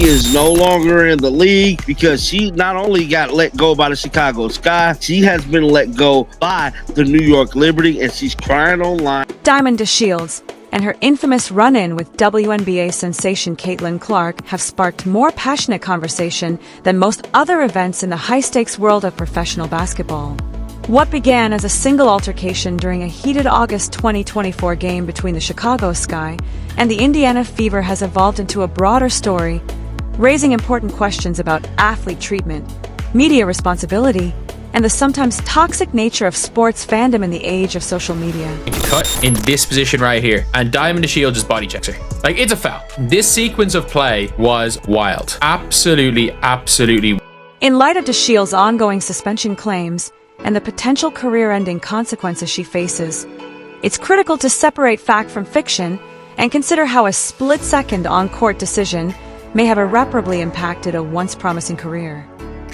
is no longer in the league because she not only got let go by the Chicago Sky, she has been let go by the New York Liberty, and she's crying online. Diamond DeShields and her infamous run-in with WNBA sensation Caitlin Clark have sparked more passionate conversation than most other events in the high-stakes world of professional basketball. What began as a single altercation during a heated August 2024 game between the Chicago Sky and the Indiana Fever has evolved into a broader story, raising important questions about athlete treatment, media responsibility, and the sometimes toxic nature of sports fandom in the age of social media. Cut in this position right here, and Diamond DeShields just body checks her. Like, it's a foul. This sequence of play was wild. Absolutely. In light of DeShields' ongoing suspension claims and the potential career-ending consequences she faces, it's critical to separate fact from fiction and consider how a split-second on-court decision may have irreparably impacted a once promising career.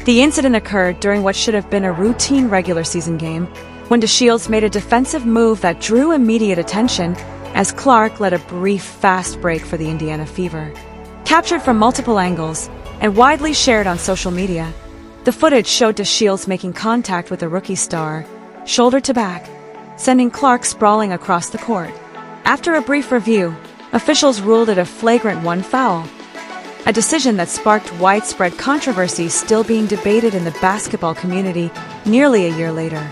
The incident occurred during what should have been a routine regular season game when DeShields made a defensive move that drew immediate attention as Clark led a brief fast break for the Indiana Fever. Captured from multiple angles and widely shared on social media, the footage showed DeShields making contact with the rookie star, shoulder to back, sending Clark sprawling across the court. After a brief review, officials ruled it a flagrant 1 foul, a decision that sparked widespread controversy still being debated in the basketball community nearly a year later.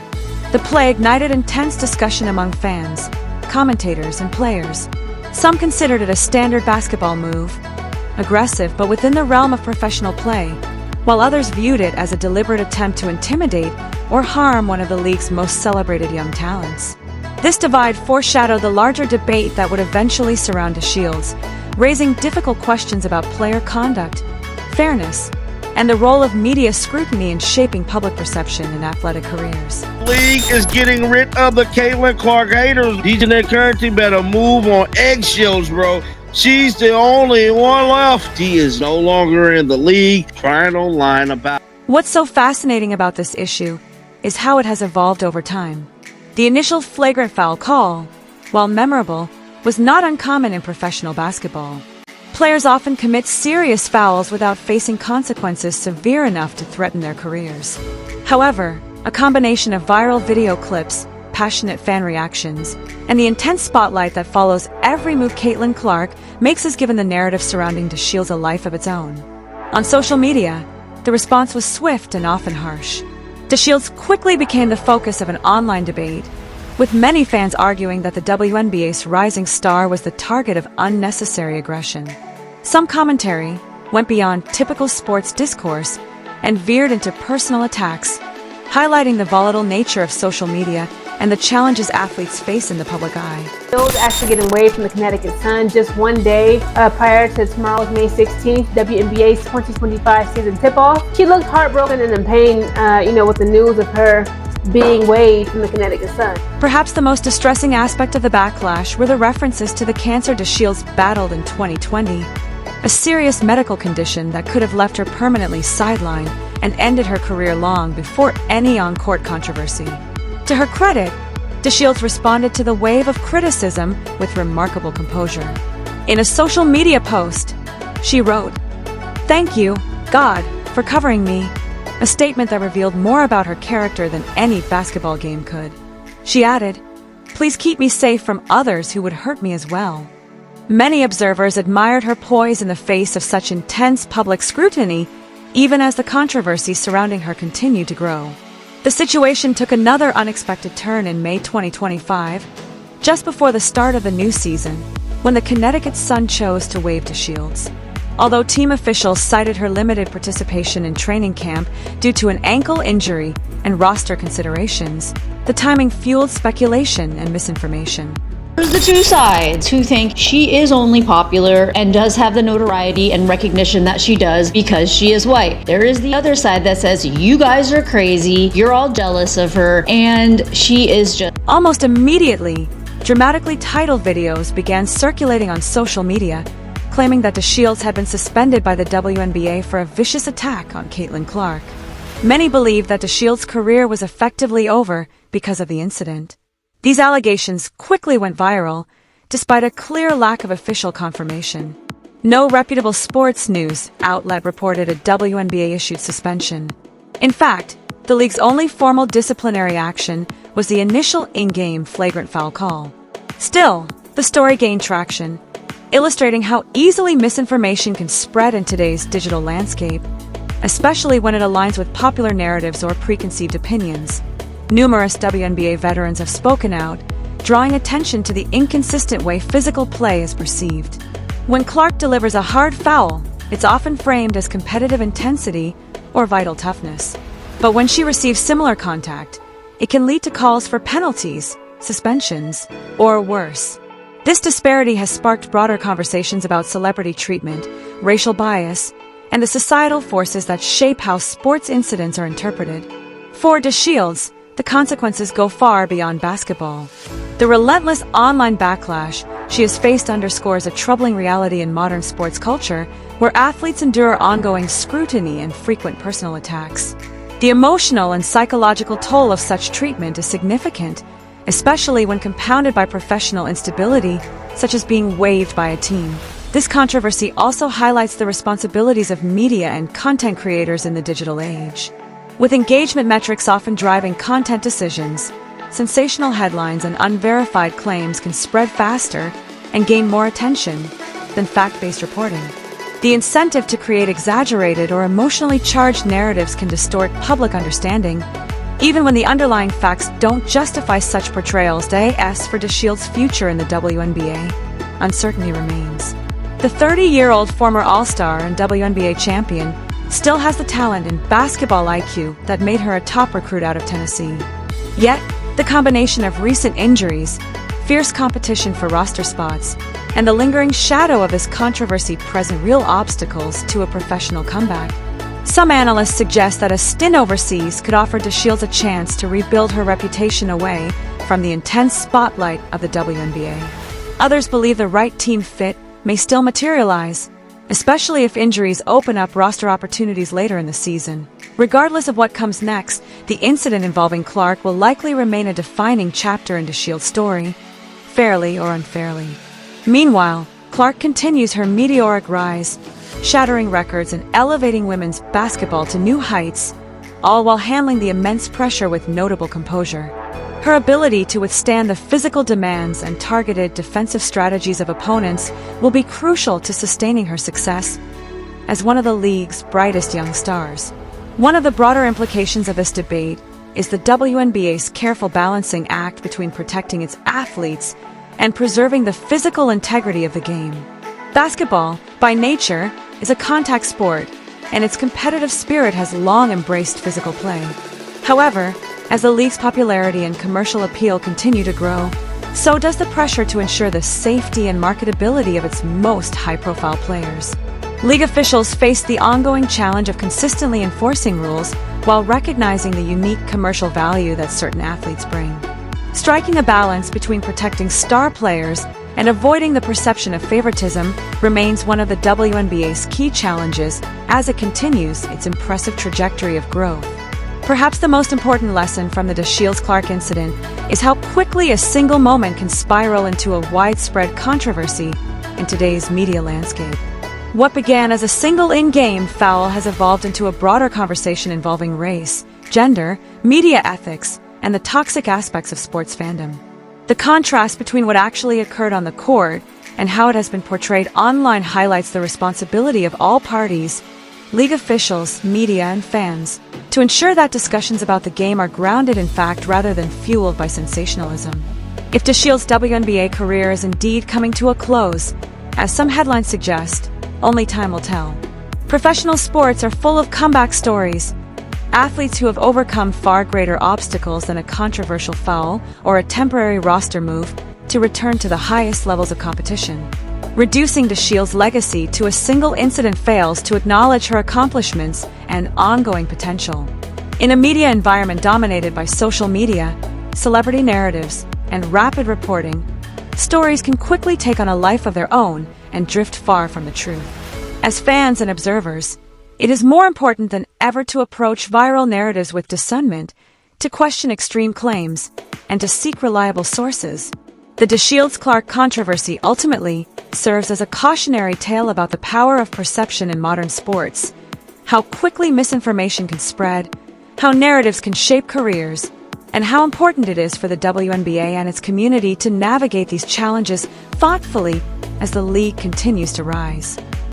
The play ignited intense discussion among fans, commentators, and players. Some considered it a standard basketball move, aggressive but within the realm of professional play, while others viewed it as a deliberate attempt to intimidate or harm one of the league's most celebrated young talents. This divide foreshadowed the larger debate that would eventually surround DeShields, raising difficult questions about player conduct, fairness, and the role of media scrutiny in shaping public perception in athletic careers. The league is getting rid of the Caitlin Clark haters. DJ Currency better move on eggshells, bro. She's the only one left. She is no longer in the league, crying online about. What's so fascinating about this issue is how it has evolved over time. The initial flagrant foul call, while memorable, was not uncommon in professional basketball. Players often commit serious fouls without facing consequences severe enough to threaten their careers. However, a combination of viral video clips, passionate fan reactions, and the intense spotlight that follows every move Caitlin Clark makes us given the narrative surrounding DeShields a life of its own. On social media, the response was swift and often harsh. DeShields quickly became the focus of an online debate, with many fans arguing that the WNBA's rising star was the target of unnecessary aggression. Some commentary went beyond typical sports discourse and veered into personal attacks, highlighting the volatile nature of social media and the challenges athletes face in the public eye. Those actually getting waived from the Connecticut Sun just one day prior to tomorrow's May 16th, WNBA's 2025 season tip-off. She looked heartbroken and in pain, with the news of her being waived from the Connecticut Sun. Perhaps the most distressing aspect of the backlash were the references to the cancer DeShields battled in 2020, a serious medical condition that could have left her permanently sidelined and ended her career long before any on-court controversy. To her credit, DeShields responded to the wave of criticism with remarkable composure. In a social media post, she wrote, "Thank you, God, for covering me," a statement that revealed more about her character than any basketball game could. She added, "Please keep me safe from others who would hurt me as well." Many observers admired her poise in the face of such intense public scrutiny, even as the controversy surrounding her continued to grow. The situation took another unexpected turn in May 2025, just before the start of the new season, when the Connecticut Sun chose to waive DeShields. Although team officials cited her limited participation in training camp due to an ankle injury and roster considerations, the timing fueled speculation and misinformation. There's the two sides who think she is only popular and does have the notoriety and recognition that she does because she is white. There is the other side that says you guys are crazy, you're all jealous of her, and she is just... Almost immediately, dramatically titled videos began circulating on social media, claiming that DeShields had been suspended by the WNBA for a vicious attack on Caitlin Clark. Many believed that DeShields' career was effectively over because of the incident. These allegations quickly went viral, despite a clear lack of official confirmation. No reputable sports news outlet reported a WNBA-issued suspension. In fact, the league's only formal disciplinary action was the initial in-game flagrant foul call. Still, the story gained traction, illustrating how easily misinformation can spread in today's digital landscape, especially when it aligns with popular narratives or preconceived opinions. Numerous WNBA veterans have spoken out, drawing attention to the inconsistent way physical play is perceived. When Clark delivers a hard foul, it's often framed as competitive intensity or vital toughness. But when she receives similar contact, it can lead to calls for penalties, suspensions, or worse. This disparity has sparked broader conversations about celebrity treatment, racial bias, and the societal forces that shape how sports incidents are interpreted. For DeShields, the consequences go far beyond basketball. The relentless online backlash she has faced underscores a troubling reality in modern sports culture, where athletes endure ongoing scrutiny and frequent personal attacks. The emotional and psychological toll of such treatment is significant, especially when compounded by professional instability, such as being waived by a team. This controversy also highlights the responsibilities of media and content creators in the digital age. With engagement metrics often driving content decisions, sensational headlines and unverified claims can spread faster and gain more attention than fact-based reporting. The incentive to create exaggerated or emotionally charged narratives can distort public understanding, even when the underlying facts don't justify such portrayals. As for DeShields' future in the WNBA, uncertainty remains. The 30-year-old former All-Star and WNBA champion still has the talent and basketball IQ that made her a top recruit out of Tennessee. Yet, the combination of recent injuries, fierce competition for roster spots, and the lingering shadow of his controversy present real obstacles to a professional comeback. Some analysts suggest that a stint overseas could offer DeShields a chance to rebuild her reputation away from the intense spotlight of the WNBA. Others believe the right team fit may still materialize, especially if injuries open up roster opportunities later in the season. Regardless of what comes next, the incident involving Clark will likely remain a defining chapter in DeShields' story, fairly or unfairly. Meanwhile, Clark continues her meteoric rise, shattering records and elevating women's basketball to new heights, all while handling the immense pressure with notable composure. Her ability to withstand the physical demands and targeted defensive strategies of opponents will be crucial to sustaining her success as one of the league's brightest young stars. One of the broader implications of this debate is the WNBA's careful balancing act between protecting its athletes and preserving the physical integrity of the game. Basketball, by nature, is a contact sport, and its competitive spirit has long embraced physical play. However, as the league's popularity and commercial appeal continue to grow, so does the pressure to ensure the safety and marketability of its most high-profile players. League officials face the ongoing challenge of consistently enforcing rules while recognizing the unique commercial value that certain athletes bring. Striking a balance between protecting star players and avoiding the perception of favoritism remains one of the WNBA's key challenges as it continues its impressive trajectory of growth. Perhaps the most important lesson from the DeShields-Clark incident is how quickly a single moment can spiral into a widespread controversy in today's media landscape. What began as a single in-game foul has evolved into a broader conversation involving race, gender, media ethics, and the toxic aspects of sports fandom. The contrast between what actually occurred on the court and how it has been portrayed online highlights the responsibility of all parties, league officials, media, and fans, to ensure that discussions about the game are grounded in fact rather than fueled by sensationalism. If DeShields' WNBA career is indeed coming to a close, as some headlines suggest, only time will tell. Professional sports are full of comeback stories. Athletes who have overcome far greater obstacles than a controversial foul or a temporary roster move to return to the highest levels of competition. Reducing DeShields' legacy to a single incident fails to acknowledge her accomplishments and ongoing potential. In a media environment dominated by social media, celebrity narratives, and rapid reporting, stories can quickly take on a life of their own and drift far from the truth. As fans and observers, it is more important than ever to approach viral narratives with discernment, to question extreme claims, and to seek reliable sources. The DeShields-Clark controversy ultimately serves as a cautionary tale about the power of perception in modern sports, how quickly misinformation can spread, how narratives can shape careers, and how important it is for the WNBA and its community to navigate these challenges thoughtfully as the league continues to rise.